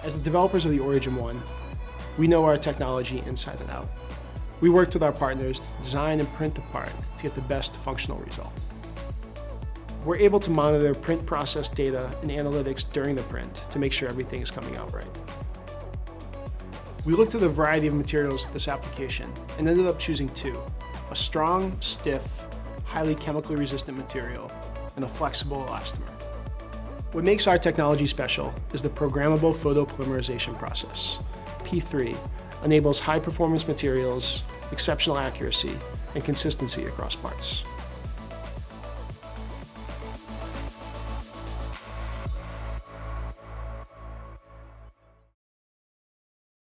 As the developers of the Origin One, we know our technology inside and out. We worked with our partners to design and print the part to get the best functional result. We're able to monitor print process data and analytics during the print to make sure everything is coming out right. We looked at a variety of materials for this application and ended up choosing two: a strong, stiff, highly chemically resistant material, and a flexible elastomer. What makes our technology special is the programmable photopolymerization process. P3 enables high-performance materials, exceptional accuracy, and consistency across parts.